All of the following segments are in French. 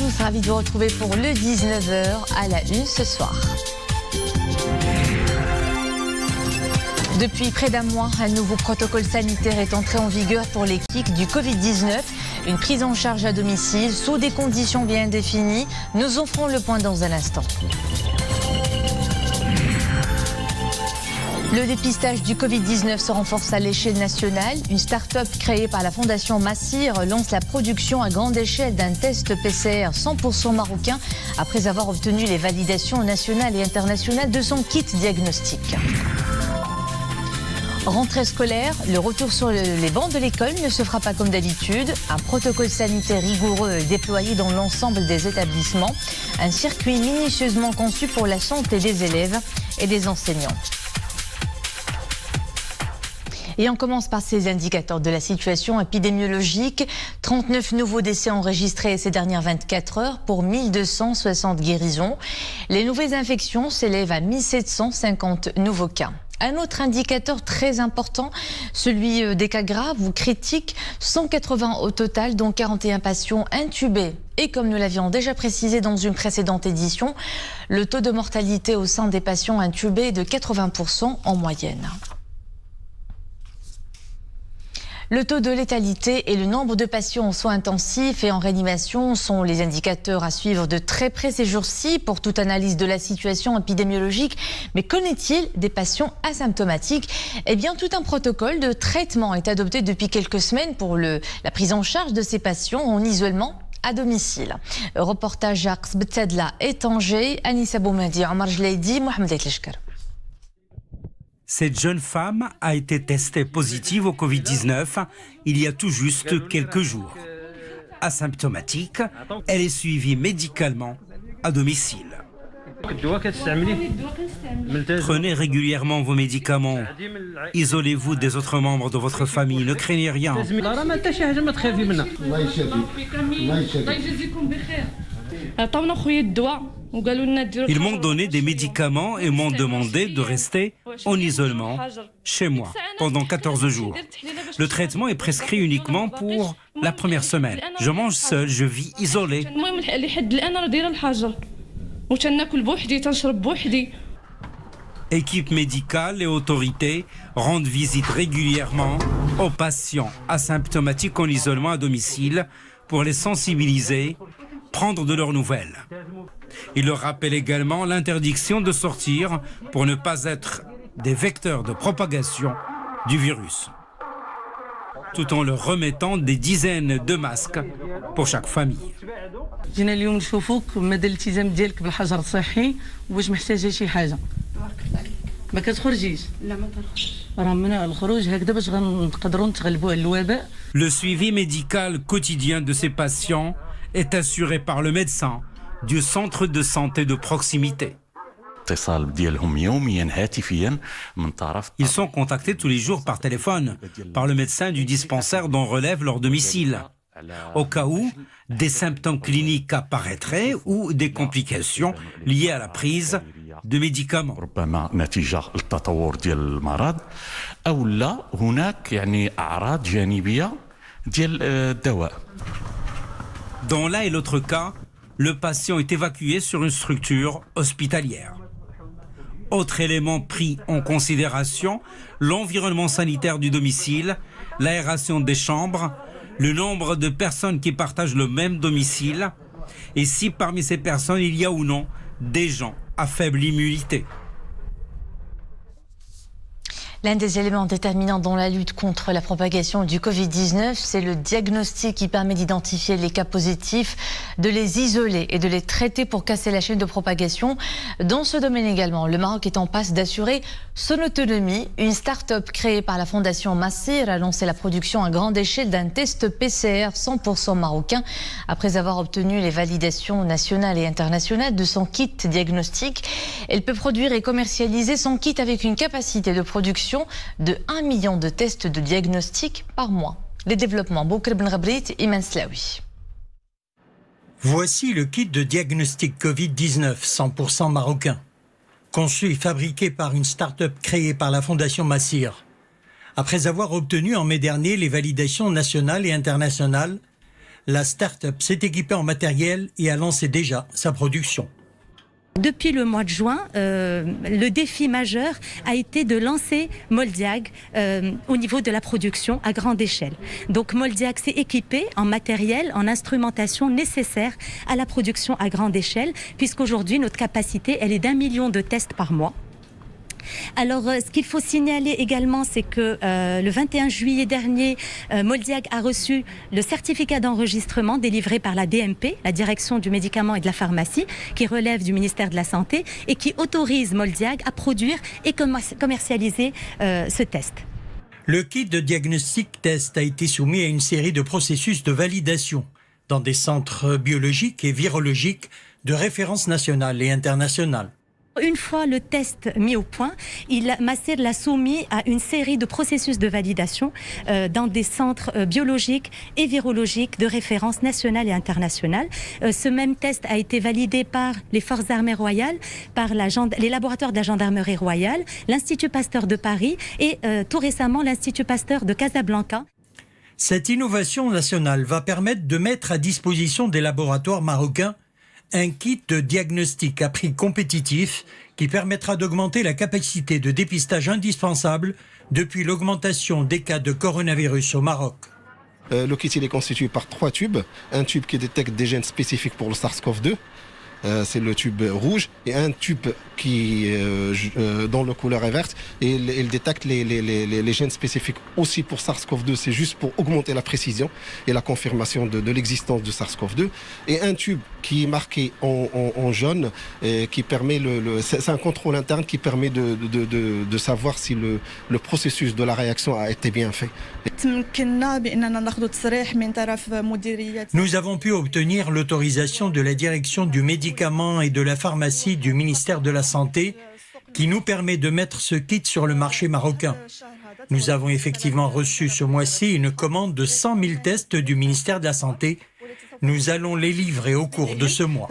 tous, ravi de vous retrouver pour le 19h à la une ce soir. Depuis près d'un mois, un nouveau protocole sanitaire est entré en vigueur pour les clics du Covid-19. Une prise en charge à domicile sous des conditions bien définies. Nous en ferons le point dans un instant. Le dépistage du Covid-19 se renforce à l'échelle nationale. Une start-up créée par la Fondation Massir lance la production à grande échelle d'un test PCR 100% marocain après avoir obtenu les validations nationales et internationales de son kit diagnostic. Rentrée scolaire, le retour sur les bancs de l'école ne se fera pas comme d'habitude. Un protocole sanitaire rigoureux est déployé dans l'ensemble des établissements. Un circuit minutieusement conçu pour la santé des élèves et des enseignants. Et on commence par ces indicateurs de la situation épidémiologique. 39 nouveaux décès enregistrés ces dernières 24 heures pour 1260 guérisons. Les nouvelles infections s'élèvent à 1750 nouveaux cas. Un autre indicateur très important, celui des cas graves ou critiques, 180 au total, dont 41 patients intubés. Et comme nous l'avions déjà précisé dans une précédente édition, le taux de mortalité au sein des patients intubés est de 80% en moyenne. Le taux de létalité et le nombre de patients en soins intensifs et en réanimation sont les indicateurs à suivre de très près ces jours-ci pour toute analyse de la situation épidémiologique. Mais qu'en est-il des patients asymptomatiques? Eh bien, tout un protocole de traitement est adopté depuis quelques semaines pour la prise en charge de ces patients en isolement à domicile. Reportage à Betadla et Tanger, Anissa Boumadi, Omar Jleidi, Mohamed Leshkar. Cette jeune femme a été testée positive au Covid-19 il y a tout juste quelques jours. Asymptomatique, elle est suivie médicalement à domicile. Prenez régulièrement vos médicaments. Isolez-vous des autres membres de votre famille. Ne craignez rien. Ils m'ont donné des médicaments et m'ont demandé de rester en isolement chez moi pendant 14 jours. Le traitement est prescrit uniquement pour la première semaine. Je mange seul, je vis isolé. Équipe médicale et autorités rendent visite régulièrement aux patients asymptomatiques en isolement à domicile pour les sensibiliser, prendre de leurs nouvelles. Il leur rappelle également l'interdiction de sortir pour ne pas être des vecteurs de propagation du virus, tout en leur remettant des dizaines de masques pour chaque famille. Le suivi médical quotidien de ces patients est assuré par le médecin du centre de santé de proximité. Ils sont contactés tous les jours par téléphone par le médecin du dispensaire dont relève leur domicile, au cas où des symptômes cliniques apparaîtraient ou des complications liées à la prise de médicaments. Dans l'un et l'autre cas, le patient est évacué sur une structure hospitalière. Autre élément pris en considération, l'environnement sanitaire du domicile, l'aération des chambres, le nombre de personnes qui partagent le même domicile et si parmi ces personnes il y a ou non des gens à faible immunité. L'un des éléments déterminants dans la lutte contre la propagation du Covid-19, c'est le diagnostic qui permet d'identifier les cas positifs, de les isoler et de les traiter pour casser la chaîne de propagation. Dans ce domaine également, le Maroc est en passe d'assurer son autonomie. Une start-up créée par la Fondation Massir a lancé la production à grande échelle d'un test PCR 100% marocain après avoir obtenu les validations nationales et internationales de son kit diagnostic. Elle peut produire et commercialiser son kit avec une capacité de production de 1 million de tests de diagnostic par mois. Les développements, Boukr Ben Ghabrit, Iman Slaoui. Voici le kit de diagnostic Covid-19 100% marocain. Conçu et fabriqué par une start-up créée par la Fondation Massir. Après avoir obtenu en mai dernier les validations nationales et internationales, La start-up s'est équipée en matériel et a lancé déjà sa production. Depuis le mois de juin, le défi majeur a été de lancer Moldiag au niveau de la production à grande échelle. Donc Moldiag s'est équipé en matériel, en instrumentation nécessaire à la production à grande échelle, puisqu'aujourd'hui notre capacité elle est d'1 million de tests par mois. Alors, ce qu'il faut signaler également, c'est que le 21 juillet dernier, Moldiag a reçu le certificat d'enregistrement délivré par la DMP, la Direction du médicament et de la pharmacie, qui relève du ministère de la Santé et qui autorise Moldiag à produire et commercialiser ce test. Le kit de diagnostic test a été soumis à une série de processus de validation dans des centres biologiques et virologiques de référence nationale et internationale. Une fois le test mis au point, Macer l'a soumis à une série de processus de validation dans des centres biologiques et virologiques de référence nationale et internationale. Ce même test a été validé par les Forces armées royales, par les laboratoires de la Gendarmerie royale, l'Institut Pasteur de Paris et tout récemment l'Institut Pasteur de Casablanca. Cette innovation nationale va permettre de mettre à disposition des laboratoires marocains un kit de diagnostic à prix compétitif qui permettra d'augmenter la capacité de dépistage indispensable depuis l'augmentation des cas de coronavirus au Maroc. Le kit il est constitué par 3 tubes. Un tube qui détecte des gènes spécifiques pour le SARS-CoV-2. C'est le tube rouge, et un tube qui dont la couleur est verte, et il détecte les gènes spécifiques aussi pour SARS-CoV-2. C'est juste pour augmenter la précision et la confirmation de l'existence de SARS-CoV-2. Et un tube qui est marqué en jaune, qui permet c'est un contrôle interne qui permet de savoir si le processus de la réaction a été bien fait. Nous avons pu obtenir l'autorisation de la direction du médicament et de la pharmacie du ministère de la Santé qui nous permet de mettre ce kit sur le marché marocain. Nous avons effectivement reçu ce mois-ci une commande de 100 000 tests du ministère de la Santé. Nous allons les livrer au cours de ce mois.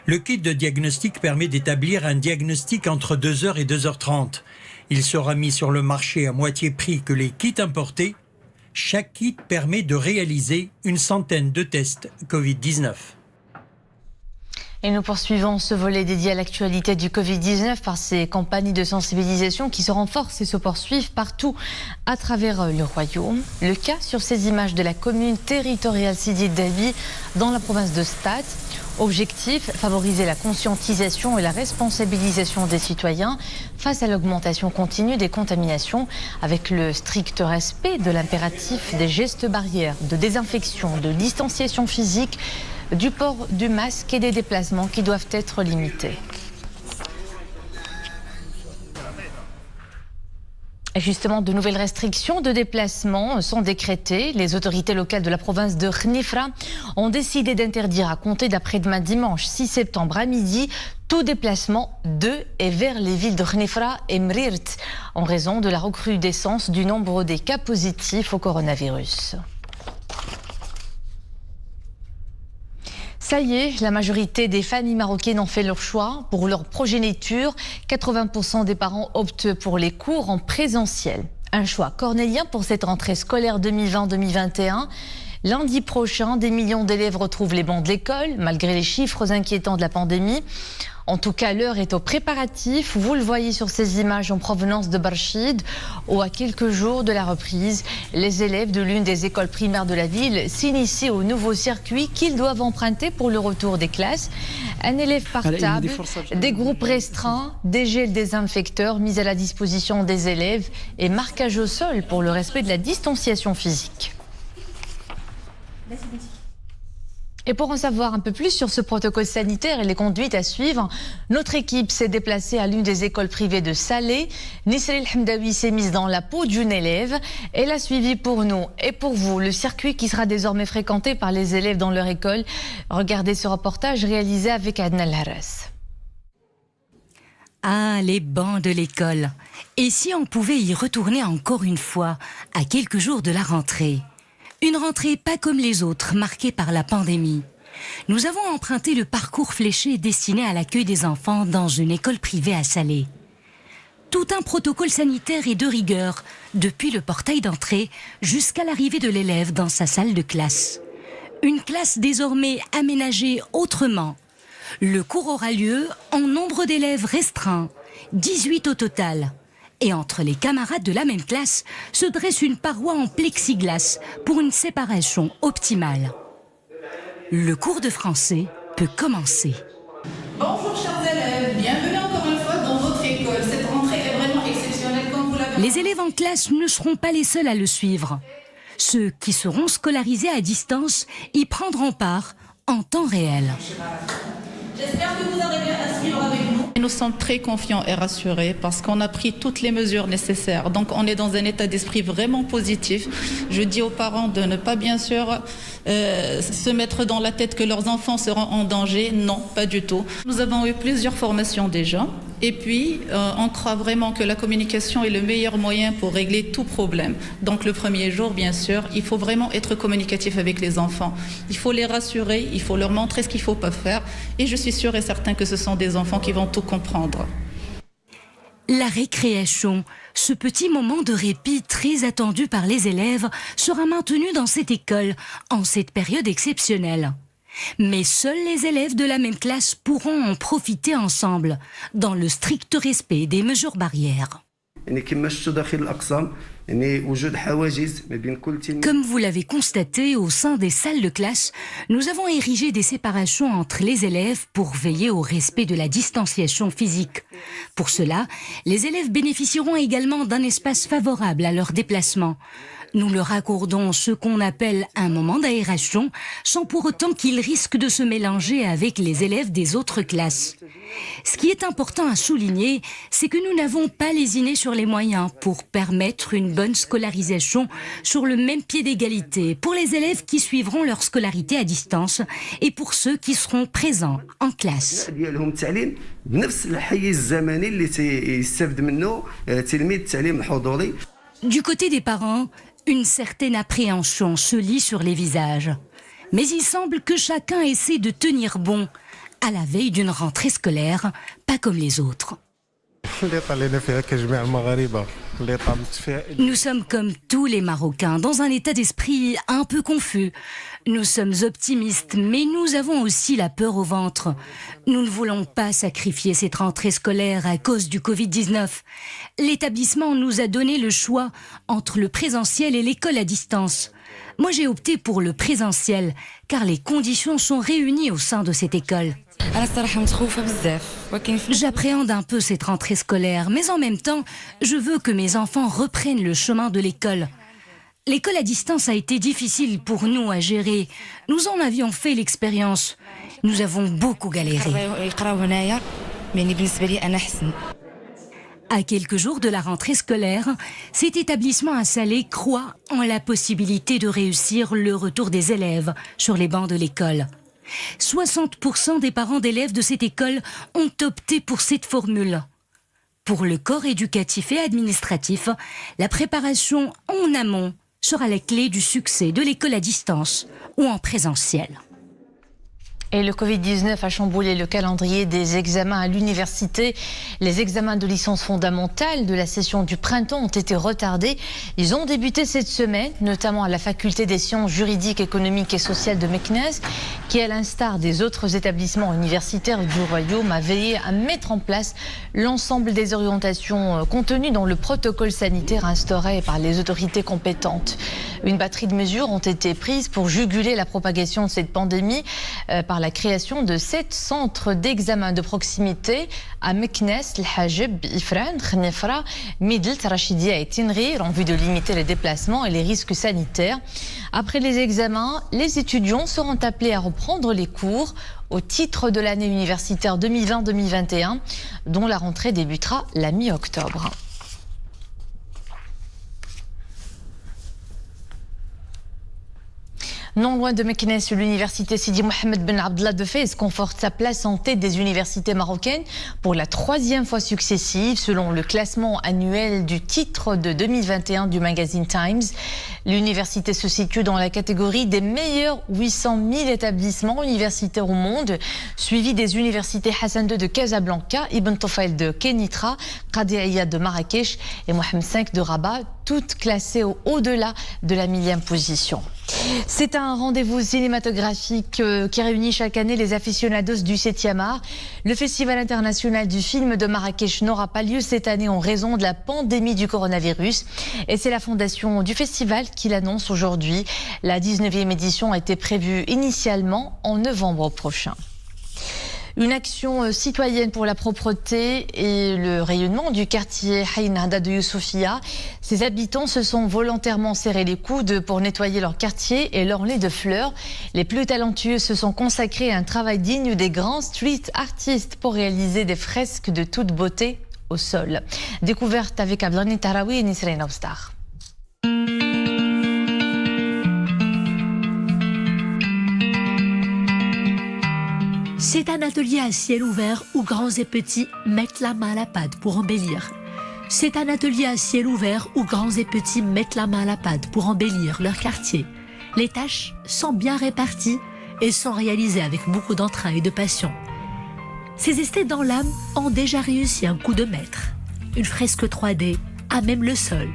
Le kit de diagnostic permet d'établir un diagnostic entre 2h et 2h30. Il sera mis sur le marché à moitié prix que les kits importés. Chaque kit permet de réaliser une centaine de tests Covid-19. Et nous poursuivons ce volet dédié à l'actualité du Covid-19 par ces campagnes de sensibilisation qui se renforcent et se poursuivent partout à travers le royaume. Le cas sur ces images de la commune territoriale Sidi Dabi dans la province de Stade. Objectif, favoriser la conscientisation et la responsabilisation des citoyens face à l'augmentation continue des contaminations avec le strict respect de l'impératif des gestes barrières, de désinfection, de distanciation physique, du port du masque et des déplacements qui doivent être limités. Et justement, de nouvelles restrictions de déplacement sont décrétées. Les autorités locales de la province de Khnifra ont décidé d'interdire à compter d'après-demain dimanche 6 septembre à midi tout déplacement de et vers les villes de Khnifra et Mrirt en raison de la recrudescence du nombre des cas positifs au coronavirus. Ça y est, la majorité des familles marocaines ont fait leur choix pour leur progéniture. 80% des parents optent pour les cours en présentiel. Un choix cornélien pour cette rentrée scolaire 2020-2021. Lundi prochain, des millions d'élèves retrouvent les bancs de l'école, malgré les chiffres inquiétants de la pandémie. En tout cas, l'heure est aux préparatifs. Vous le voyez sur ces images en provenance de Barchid, où à quelques jours de la reprise, les élèves de l'une des écoles primaires de la ville s'initient au nouveau circuit qu'ils doivent emprunter pour le retour des classes. Un élève par table, des groupes restreints, des gels désinfecteurs mis à la disposition des élèves et marquage au sol pour le respect de la distanciation physique. Et pour en savoir un peu plus sur ce protocole sanitaire et les conduites à suivre, notre équipe s'est déplacée à l'une des écoles privées de Salé. Nisril Hamdawi s'est mise dans la peau d'une élève. Elle a suivi pour nous et pour vous le circuit qui sera désormais fréquenté par les élèves dans leur école. Regardez ce reportage réalisé avec Adna Haras. Ah, les bancs de l'école. Et si on pouvait y retourner encore une fois, à quelques jours de la rentrée ? Une rentrée pas comme les autres, marquée par la pandémie. Nous avons emprunté le parcours fléché destiné à l'accueil des enfants dans une école privée à Salé. Tout un protocole sanitaire est de rigueur, depuis le portail d'entrée jusqu'à l'arrivée de l'élève dans sa salle de classe. Une classe désormais aménagée autrement. Le cours aura lieu en nombre d'élèves restreint, 18 au total. Et entre les camarades de la même classe se dresse une paroi en plexiglas pour une séparation optimale. Le cours de français peut commencer. Bonjour chers élèves, bienvenue encore une fois dans votre école. Cette rentrée est vraiment exceptionnelle comme vous l'avez... Les élèves en classe ne seront pas les seuls à le suivre. Ceux qui seront scolarisés à distance y prendront part en temps réel. J'espère que vous aurez bien à suivre avec nous. Nous sommes très confiants et rassurés parce qu'on a pris toutes les mesures nécessaires. Donc on est dans un état d'esprit vraiment positif. Je dis aux parents de ne pas bien sûr se mettre dans la tête que leurs enfants seront en danger. Non, pas du tout. Nous avons eu plusieurs formations déjà. Et puis, on croit vraiment que la communication est le meilleur moyen pour régler tout problème. Donc le premier jour, bien sûr, il faut vraiment être communicatif avec les enfants. Il faut les rassurer, il faut leur montrer ce qu'il ne faut pas faire. Et je suis sûre et certain que ce sont des enfants qui vont tout comprendre. La récréation, ce petit moment de répit très attendu par les élèves, sera maintenu dans cette école en cette période exceptionnelle. Mais seuls les élèves de la même classe pourront en profiter ensemble, dans le strict respect des mesures barrières. Comme vous l'avez constaté, au sein des salles de classe, nous avons érigé des séparations entre les élèves pour veiller au respect de la distanciation physique. Pour cela, les élèves bénéficieront également d'un espace favorable à leur déplacement. Nous leur accordons ce qu'on appelle un moment d'aération, sans pour autant qu'ils risquent de se mélanger avec les élèves des autres classes. Ce qui est important à souligner, c'est que nous n'avons pas lésiné sur les moyens pour permettre une bonne scolarisation sur le même pied d'égalité pour les élèves qui suivront leur scolarité à distance et pour ceux qui seront présents en classe. Du côté des parents, une certaine appréhension se lit sur les visages. Mais il semble que chacun essaie de tenir bon à la veille d'une rentrée scolaire, pas comme les autres. Nous sommes comme tous les Marocains, dans un état d'esprit un peu confus. Nous sommes optimistes, mais nous avons aussi la peur au ventre. Nous ne voulons pas sacrifier cette rentrée scolaire à cause du Covid-19. L'établissement nous a donné le choix entre le présentiel et l'école à distance. Moi, j'ai opté pour le présentiel, car les conditions sont réunies au sein de cette école. J'appréhende un peu cette rentrée scolaire, mais en même temps, je veux que mes enfants reprennent le chemin de l'école. L'école à distance a été difficile pour nous à gérer. Nous en avions fait l'expérience. Nous avons beaucoup galéré. À quelques jours de la rentrée scolaire, cet établissement à Salé croit en la possibilité de réussir le retour des élèves sur les bancs de l'école. 60% des parents d'élèves de cette école ont opté pour cette formule. Pour le corps éducatif et administratif, la préparation en amont sera la clé du succès de l'école à distance ou en présentiel. Et le Covid-19 a chamboulé le calendrier des examens à l'université. Les examens de licence fondamentale de la session du printemps ont été retardés. Ils ont débuté cette semaine, notamment à la faculté des sciences juridiques, économiques et sociales de Meknès, qui, à l'instar des autres établissements universitaires du Royaume, a veillé à mettre en place l'ensemble des orientations contenues dans le protocole sanitaire instauré par les autorités compétentes. Une batterie de mesures ont été prises pour juguler la propagation de cette pandémie par la création de 7 centres d'examen de proximité à Meknès, El Hajib, Ifrane, Khnefra, Midelt, Rachidia et Tinrir en vue de limiter les déplacements et les risques sanitaires. Après les examens, les étudiants seront appelés à reprendre les cours au titre de l'année universitaire 2020-2021, dont la rentrée débutera la mi-octobre. Non loin de Meknès, l'université Sidi Mohamed Ben Abdallah de Fès conforte sa place en tête des universités marocaines pour la 3e fois successive, selon le classement annuel du titre de 2021 du magazine Times. L'université se situe dans la catégorie des meilleurs 800 000 établissements universitaires au monde, suivi des universités Hassan II de Casablanca, Ibn Tufayl de Kenitra, Qadi de Marrakech et Mohammed V de Rabat, toutes classées au-delà de la 1000e position. C'est un rendez-vous cinématographique qui réunit chaque année les aficionados du 7e art. Le Festival international du film de Marrakech n'aura pas lieu cette année en raison de la pandémie du coronavirus. Et c'est la fondation du festival qui l'annonce aujourd'hui. La 19e édition a été prévue initialement en novembre prochain. Une action citoyenne pour la propreté et le rayonnement du quartier Haï Nahda de Youssoufia. Ses habitants se sont volontairement serrés les coudes pour nettoyer leur quartier et leur lait de fleurs. Les plus talentueux se sont consacrés à un travail digne des grands street artistes pour réaliser des fresques de toute beauté au sol. Découverte avec Abdelani Tarawi et Nisreen Austar. C'est un atelier à ciel ouvert où grands et petits mettent la main à la pâte pour embellir. C'est un atelier à ciel ouvert où grands et petits mettent la main à la pâte pour embellir leur quartier. Les tâches sont bien réparties et sont réalisées avec beaucoup d'entrain et de passion. Ces esthètes dans l'âme ont déjà réussi un coup de maître. Une fresque 3D à même le sol.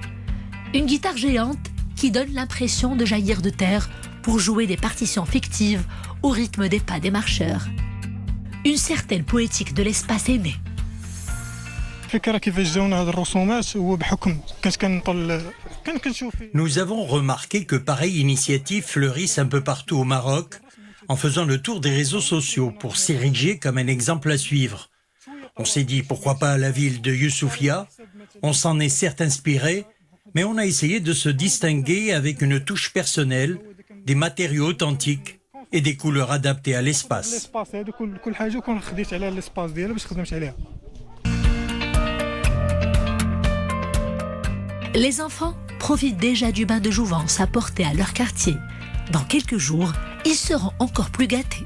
Une guitare géante qui donne l'impression de jaillir de terre pour jouer des partitions fictives au rythme des pas des marcheurs. Une certaine poétique de l'espace est née. Nous avons remarqué que pareilles initiatives fleurissent un peu partout au Maroc en faisant le tour des réseaux sociaux pour s'ériger comme un exemple à suivre. On s'est dit pourquoi pas la ville de Youssoufia, on s'en est certes inspiré, mais on a essayé de se distinguer avec une touche personnelle, des matériaux authentiques et des couleurs adaptées à l'espace. Les enfants profitent déjà du bain de jouvence apporté à leur quartier. Dans quelques jours, ils seront encore plus gâtés.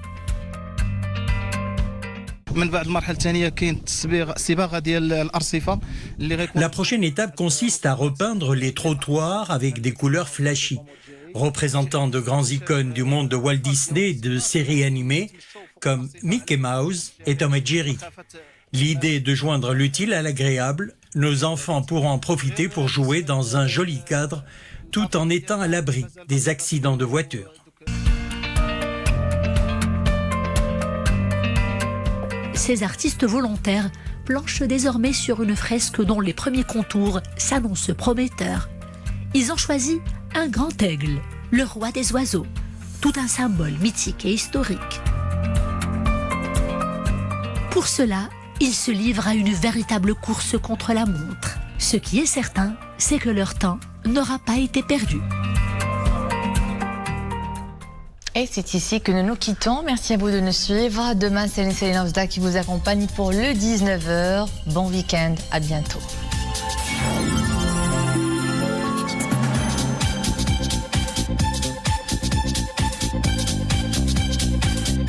La prochaine étape consiste à repeindre les trottoirs avec des couleurs flashy, représentant de grandes icônes du monde de Walt Disney et de séries animées comme Mickey Mouse et Tom et Jerry. L'idée est de joindre l'utile à l'agréable. Nos enfants pourront en profiter pour jouer dans un joli cadre tout en étant à l'abri des accidents de voiture. Ces artistes volontaires planchent désormais sur une fresque dont les premiers contours s'annoncent prometteurs. Ils ont choisi un grand aigle, le roi des oiseaux, tout un symbole mythique et historique. Pour cela, ils se livrent à une véritable course contre la montre. Ce qui est certain, c'est que leur temps n'aura pas été perdu. Et c'est ici que nous nous quittons. Merci à vous de nous suivre. Demain, c'est Nisreen Austar qui vous accompagne pour le 19h. Bon week-end, à bientôt.